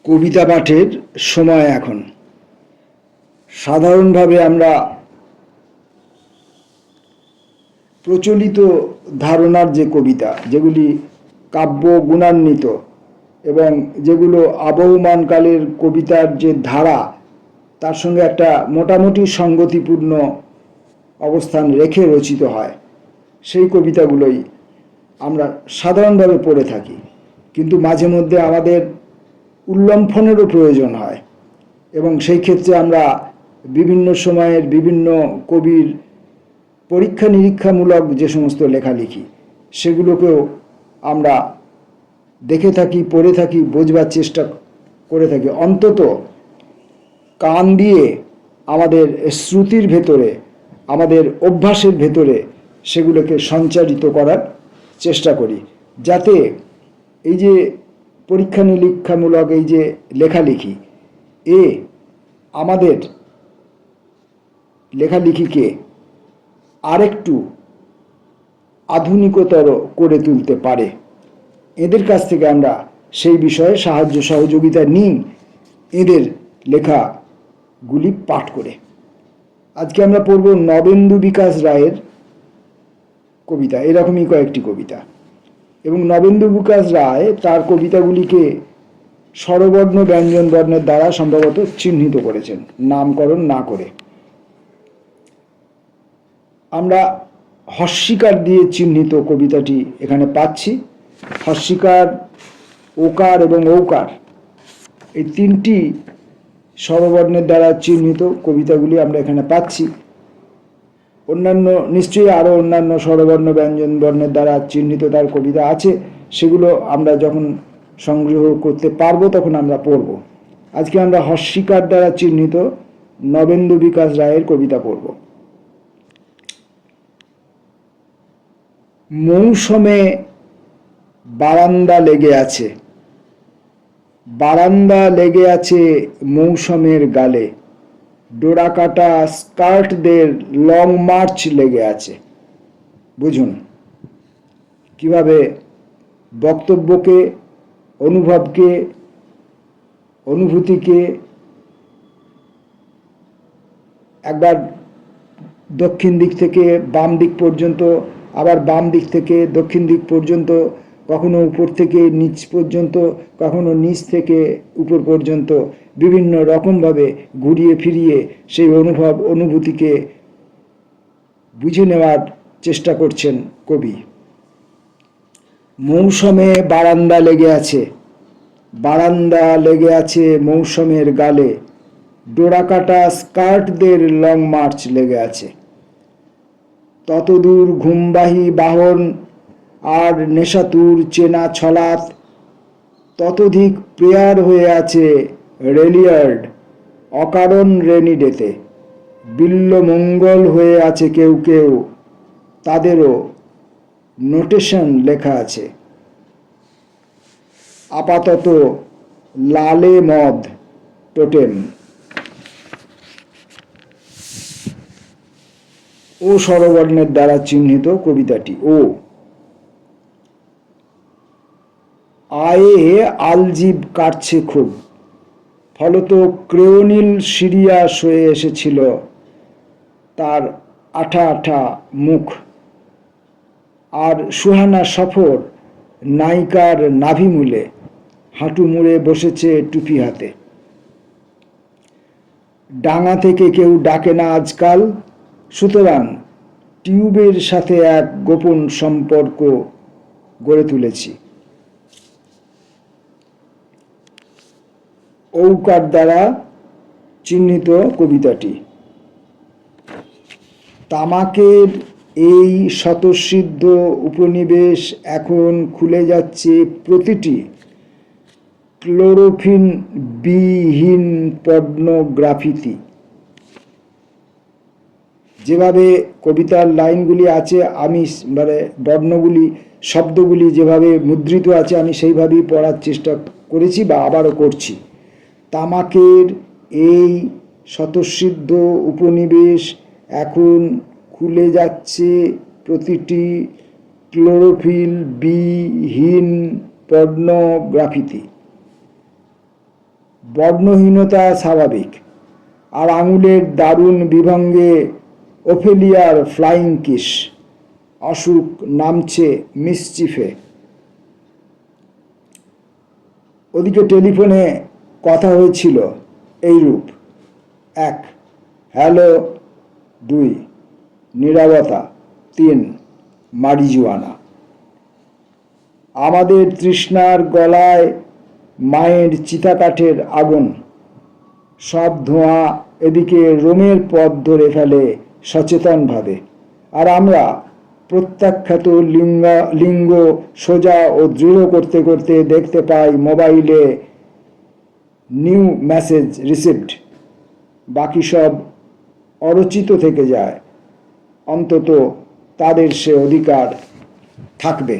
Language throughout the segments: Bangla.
কবিতা পাঠের সময় এখন। সাধারণভাবে আমরা প্রচলিত ধারণার যে কবিতা, যেগুলি কাব্য গুণান্বিত এবং যেগুলো আবহমানকালের কবিতার যে ধারা, তার সঙ্গে একটা মোটামুটি সঙ্গতিপূর্ণ অবস্থান রেখে রচিত হয়, সেই কবিতাগুলোই আমরা সাধারণভাবে পড়ে থাকি। কিন্তু মাঝে মধ্যে আমাদের উল্লম্ফনেরও প্রয়োজন হয় এবং সেই ক্ষেত্রে আমরা বিভিন্ন সময়ের বিভিন্ন কবির পরীক্ষা নিরীক্ষামূলক যে সমস্ত লেখালেখি, সেগুলোকেও আমরা দেখে থাকি, পড়ে থাকি, বোঝবার চেষ্টা করে থাকি। অন্তত কান দিয়ে আমাদের শ্রুতির ভেতরে, আমাদের অভ্যাসের ভেতরে সেগুলোকে সঞ্চারিত করার চেষ্টা করি, যাতে এই যে পরীক্ষা নিরীক্ষামূলক এই যে লেখালেখি, আমাদের লেখালেখিকে আরেকটু আধুনিকতর করে তুলতে পারে। এদের কাছ থেকে আমরা সেই বিষয়ে সাহায্য সহযোগিতা নিই এদের লেখাগুলি পাঠ করে। আজকে আমরা পড়ব নবেন্দু বিকাশ রায়ের কবিতা, এরকমই কয়েকটি কবিতা। এবং নবেন্দু বিকাশ রায় তার কবিতাগুলিকে স্বরবর্ণ ব্যঞ্জন বর্ণের দ্বারা সম্ভবত চিহ্নিত করেছেন, নামকরণ না করে। আমরা হস্যিকার দিয়ে চিহ্নিত কবিতাটি এখানে পাচ্ছি। হস্যিকার, ওকার এবং ঔকার, এই তিনটি স্বরবর্ণের দ্বারা চিহ্নিত কবিতাগুলি আমরা এখানে পাচ্ছি। অন্যান্য নিশ্চয়ই আরও অন্যান্য স্বরবর্ণ ব্যঞ্জন বর্ণের দ্বারা চিহ্নিত তার কবিতা আছে, সেগুলো আমরা যখন সংগ্রহ করতে পারবো তখন আমরা পড়ব। আজকে আমরা হস্যিকার দ্বারা চিহ্নিত নবেন্দু বিকাশ রায়ের কবিতা পড়ব। মৌসুমে বারান্দা লেগে আছে, বারান্দা লেগে আছে মৌসুমের গালে, ডোরাকাটা স্কার্টদের লং মার্চ লেগে আছে। বুঝুন কিভাবে বক্তব্যকে, অনুভবকে, অনুভূতিকে একবার দক্ষিণ দিক থেকে বাম দিক পর্যন্ত, আবার বাম দিক থেকে দক্ষিণ দিক পর্যন্ত, কখনো উপর থেকে নিচ পর্যন্ত, কখনো নিচ থেকে উপর পর্যন্ত বিভিন্ন রকমভাবে ঘুরিয়ে ফিরিয়ে সেই অনুভব অনুভূতিকে বুঝে নেওয়ার চেষ্টা করছেন কবি। মৌসুমে বারান্দা লেগে আছে, বারান্দা লেগে আছে মৌসুমের গালে, ডোরাকাটা স্কার্টদের লং মার্চ লেগে আছে। ততদূর ঘুমবাহী বাহন আর নেশাতুর চেনা ছলাত, ততোধিক প্রেয়ার হয়ে আছে রেলিয়ার্ড অকারণ রেনি ডেতে। বিল্ল মঙ্গল হয়ে আছে কেউ কেউ, তাদেরও নোটেশন লেখা আছে। আপাতত লালে মদ টোটেম। ও স্বরবর্ণের দ্বারা চিহ্নিত কবিতাটি। ও আয়ে আলজিব কাটছে খুব, ফলত ক্রেওনিল সিরিয়াস হয়ে এসেছিল তার আঠা আঠা মুখ। আর সুহানা সফর নায়িকার নাভিমূলে হাঁটু মুড়ে বসেছে টুপি হাতে। ডাঙা থেকে কেউ ডাকে না আজকাল, সুতরাং টিউবের সাথে এক গোপন সম্পর্ক গড়ে তুলেছি। ঔকার দ্বারা চিহ্নিত কবিতাটি। তামাকের এই স্বতঃসিদ্ধ উপনিবেশ এখন খুলে যাচ্ছে প্রতিটি ক্লোরোফিন বিহীন পর্নোগ্রাফিতে। যেভাবে কবিতার লাইনগুলি আছে, আমি মানে বর্ণগুলি, শব্দগুলি যেভাবে মুদ্রিত আছে, আমি সেইভাবেই পড়ার চেষ্টা করেছি বা আবারও করছি। তামাকের এই স্বতঃসিদ্ধ উপনিবেশ এখন খুলে যাচ্ছে প্রতিটি ক্লোরোফিল বিহীন পর্নোগ্রাফিতে। বর্ণহীনতা স্বাভাবিক, আর আঙুলের দারুণ বিভঙ্গে ওফেলিয়ার ফ্লাইং কিস। অসুখ নামছে মিসচিফে। ওদিকে টেলিফোনে কথা হয়েছিল এইরূপ: 1 হ্যালো, 2 নীরবতা, 3 মারিজুয়ানা। আমাদের তৃষ্ণার গলায় মায়ের চিতাকাঠের আগুন। সব ধোঁয়া এদিকে রোমের পথ ধরে ফেলে সচেতনভাবে, আর আমরা প্রত্যাখ্যাত লিঙ্গ সোজা ও দৃঢ় করতে করতে দেখতে পাই মোবাইলে নিউ মেসেজ রিসিভড। বাকি সব অরচিত থেকে যায়। অন্তত তাদের সে অধিকার থাকবে।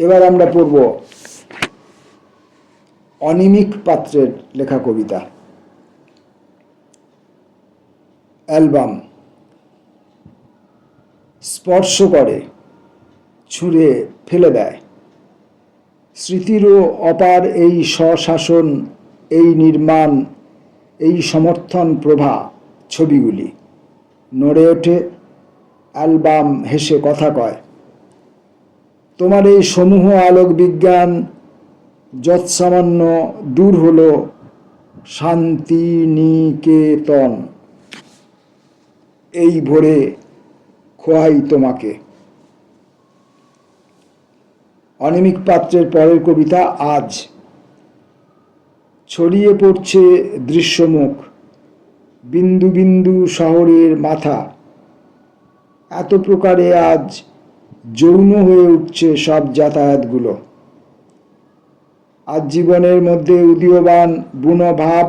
এবার আমরা পড়ব অনিমিক পাত্রের লেখা কবিতা অ্যালবাম। স্পর্শ করে, ছুঁড়ে ফেলে দেয় স্মৃতিরও অপার এই স্বশাসন, এই নির্মাণ, এই সমর্থন প্রভা ছবিগুলি। নড়ে ওঠে অ্যালবাম, হেসে কথা কয়। তোমার এই সমূহ আলোক বিজ্ঞান যৎসামান্য দূর হল শান্তিনিকেতন। এই ভোরে খোয়াই তোমাকে। অনিমিক পাত্রের পরের কবিতা আজ। ছড়িয়ে পড়ছে দৃশ্যমুখ, বিন্দু বিন্দু শহরের মাথা। এত প্রকারে আজ যৌন হয়ে উঠছে সব যাতায়াতগুলো। আজ জীবনের মধ্যে উদীয়মান বুনো ভাব,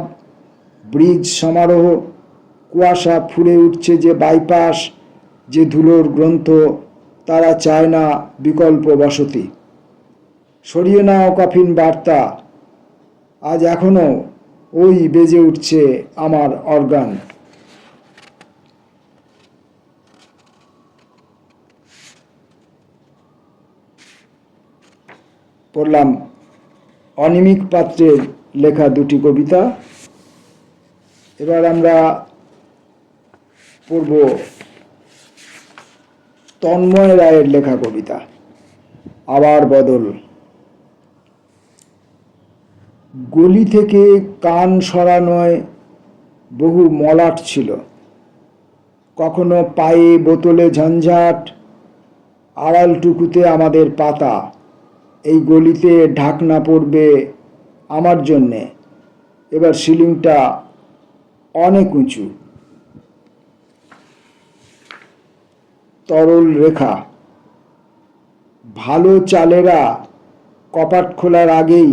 ব্রিজ সমারোহ, কুয়াশা ফুলে উঠছে যে বাইপাস, যে ধুলোর গ্রন্থ, তারা চায় না বিকল্প বসতি। সরিয়ে নাও কফিন বার্তা, আজ এখনো ওই বেজে উঠছে আমার অর্গান। পড়লাম অনিমিক পাত্রের লেখা দুটি কবিতা। এবার আমরা পড়ব তন্ময় রায়ের লেখা কবিতা আবার বদল। গলি থেকে কান সরানোয় বহু মলাট ছিল। কখনো পায়ে বোতলে ঝঞ্ঝাট, আড়ালটুকুতে আমাদের পাতা। এই গলিতে ঢাকনা পড়বে আমার জন্যে। এবার সিলিংটা অনেক উঁচু। তরল রেখা। ভালো চালেরা কপাট খোলার আগেই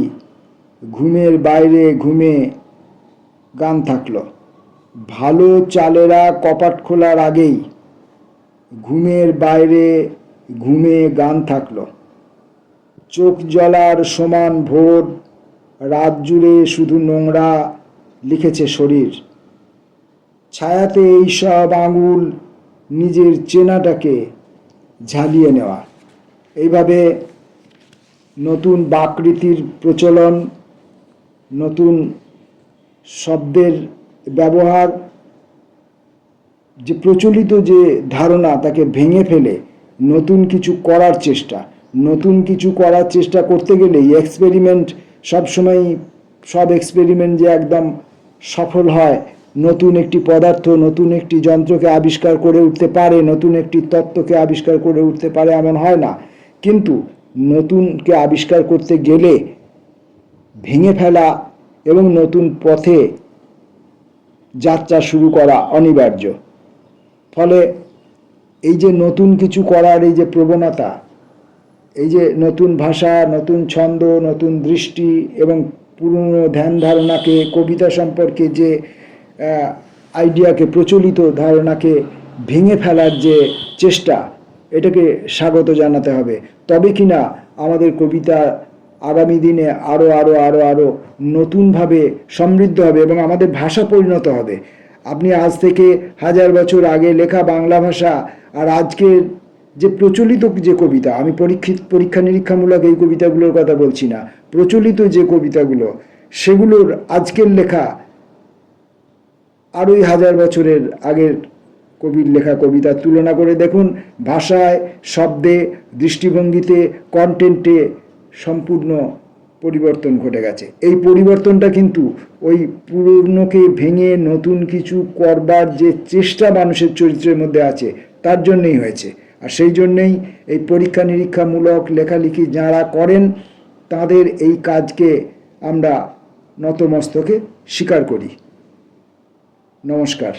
ঘুমের বাইরে ঘুমে গান থাকলো। ভালো চালেরা কপাট খোলার আগেই ঘুমের বাইরে ঘুমে গান থাকলো। চোখ জ্বলার সমান ভোর, রাত জুড়ে শুধু নোংরা লিখেছে শরীর। ছায়াতে এইসব আঙুল নিজের চেনাটাকে ঝালিয়ে নেওয়া। এইভাবে নতুন বাকৃতির প্রচলন, নতুন শব্দের ব্যবহার, যে প্রচলিত যে ধারণা তাকে ভেঙে ফেলে নতুন কিছু করার চেষ্টা। নতুন কিছু করার চেষ্টা করতে গেলেই এক্সপেরিমেন্ট, সবসময় সব এক্সপেরিমেন্ট যে একদম সফল হয়, নতুন একটি পদার্থ, নতুন একটি যন্ত্রকে আবিষ্কার করে উঠতে পারে, নতুন একটি তত্ত্বকে আবিষ্কার করে উঠতে পারে, এমন হয় না। কিন্তু নতুনকে আবিষ্কার করতে গেলে ভেঙে ফেলা এবং নতুন পথে যাত্রা শুরু করা অনিবার্য। ফলে এই যে নতুন কিছু করার এই যে প্রবণতা, এই যে নতুন ভাষা, নতুন ছন্দ, নতুন দৃষ্টি এবং পুরনো ধ্যান ধারণাকে, কবিতা সম্পর্কে যে আইডিয়াকে, প্রচলিত ধারণাকে ভেঙে ফেলার যে চেষ্টা, এটাকে স্বাগত জানাতে হবে। তবে কিনা আমাদের কবিতা আগামী দিনে আরও আরও আরও আরও নতুনভাবে সমৃদ্ধ হবে এবং আমাদের ভাষা পরিণত হবে। আপনি আজ থেকে 1000 বছর আগে লেখা বাংলা ভাষা আর আজকের যে প্রচলিত যে কবিতা, আমি পরীক্ষা নিরীক্ষামূলক এই কবিতাগুলোর কথা বলছি না, প্রচলিত যে কবিতাগুলো সেগুলোর আজকের লেখা আর ওই 1000 বছরের আগের কবির লেখা কবিতার তুলনা করে দেখুন, ভাষায়, শব্দে, দৃষ্টিভঙ্গিতে, কন্টেন্টে সম্পূর্ণ পরিবর্তন ঘটে গেছে। এই পরিবর্তনটা কিন্তু ওই পুরনোকে ভেঙে নতুন কিছু করবার যে চেষ্টা মানুষের চরিত্রের মধ্যে আছে তার জন্যই হয়েছে। আর সেই জন্যেই এই পরীক্ষা নিরীক্ষামূলক লেখালেখি যাঁরা করেন তাদের এই কাজকে আমরা নতমস্তকে স্বীকার করি। নমস্কার।